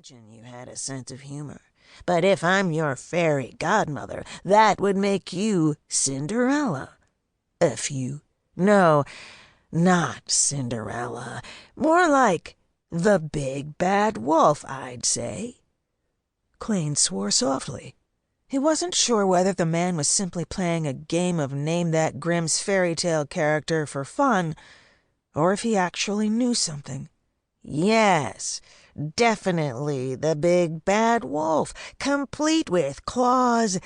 imagine you had a sense of humor. But if I'm your fairy godmother, that would make you Cinderella. No, not Cinderella. More like the big bad wolf, I'd say." Clayne swore softly. He wasn't sure whether the man was simply playing a game of name-that Grimm's fairy tale character for fun, or if he actually knew something. "Yes, definitely the big bad wolf, complete with claws,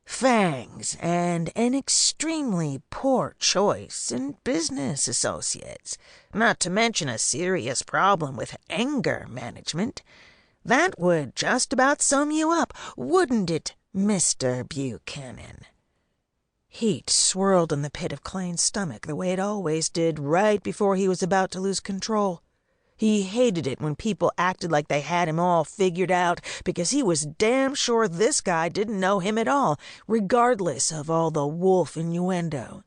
fangs, and an extremely poor choice in business associates, not to mention a serious problem with anger management. That would just about sum you up, wouldn't it, Mr. Buchanan?" Heat swirled in the pit of Clayne's stomach the way it always did right before he was about to lose control. He hated it when people acted like they had him all figured out, because he was damn sure this guy didn't know him at all, regardless of all the wolf innuendo.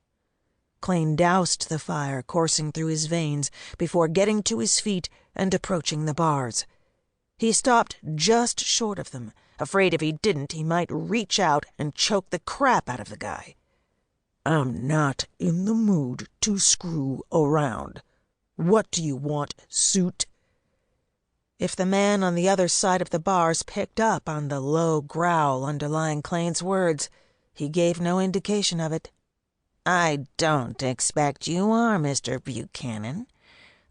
Clayne doused the fire coursing through his veins before getting to his feet and approaching the bars. He stopped just short of them, afraid if he didn't he might reach out and choke the crap out of the guy. "I'm not in the mood to screw around. What do you want, suit?" If the man on the other side of the bars picked up on the low growl underlying Clayne's words, he gave no indication of it. "I don't expect you are, Mr. Buchanan.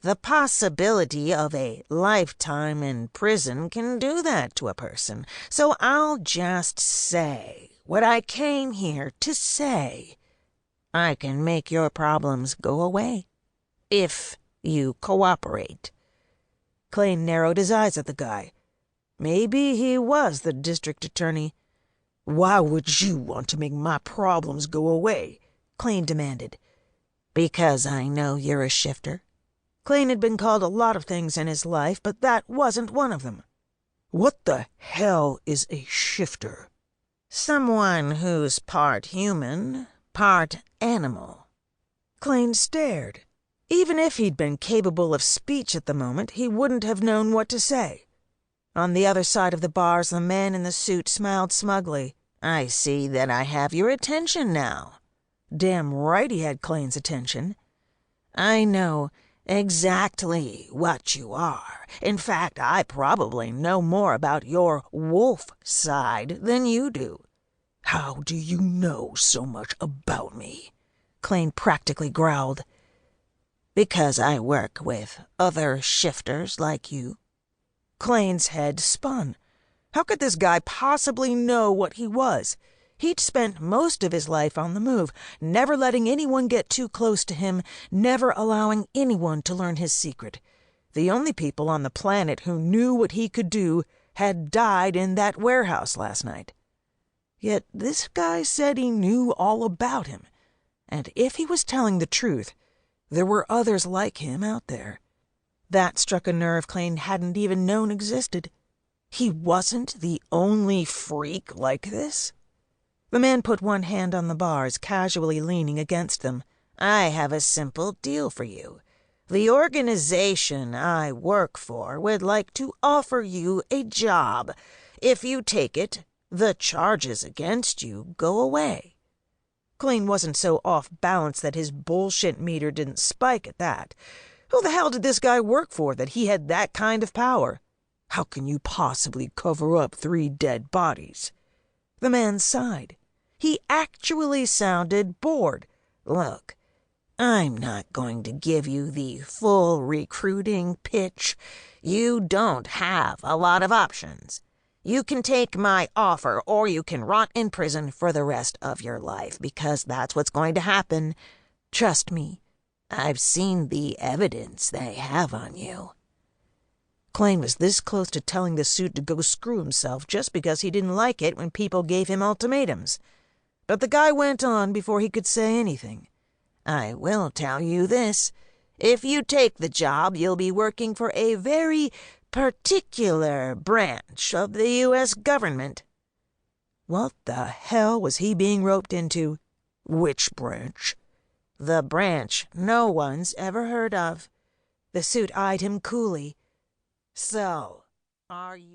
The possibility of a lifetime in prison can do that to a person, so I'll just say what I came here to say. I can make your problems go away, if you cooperate." Clayne narrowed his eyes at the guy. Maybe he was the district attorney. "Why would you want to make my problems go away?" Clayne demanded. "Because I know you're a shifter." Clayne had been called a lot of things in his life, but that wasn't one of them. "What the hell is a shifter?" "Someone who's part human, part animal." Clayne stared. Even if he'd been capable of speech at the moment, he wouldn't have known what to say. On the other side of the bars, the man in the suit smiled smugly. "I see that I have your attention now." Damn right he had Clayne's attention. "I know exactly what you are. In fact, I probably know more about your wolf side than you do." "How do you know so much about me?" Clayne practically growled. "Because I work with other shifters like you." Clayne's head spun. How could this guy possibly know what he was? He'd spent most of his life on the move, never letting anyone get too close to him, never allowing anyone to learn his secret. The only people on the planet who knew what he could do had died in that warehouse last night. Yet this guy said he knew all about him, and if he was telling the truth, there were others like him out there. That struck a nerve Clayne hadn't even known existed. He wasn't the only freak like this. The man put one hand on the bars, casually leaning against them. "I have a simple deal for you. The organization I work for would like to offer you a job. If you take it, the charges against you go away." Clayne wasn't so off balance that his bullshit meter didn't spike at that. Who the hell did this guy work for that he had that kind of power? "How can you possibly cover up 3 dead bodies?" The man sighed. He actually sounded bored. "Look, I'm not going to give you the full recruiting pitch. You don't have a lot of options. You can take my offer, or you can rot in prison for the rest of your life, because that's what's going to happen. Trust me, I've seen the evidence they have on you." Clayne was this close to telling the suit to go screw himself just because he didn't like it when people gave him ultimatums. But the guy went on before he could say anything. "I will tell you this. If you take the job, you'll be working for a very particular branch of the U.S. government." What the hell was he being roped into? "Which branch?" "The branch no one's ever heard of." The suit eyed him coolly. "So, are you..."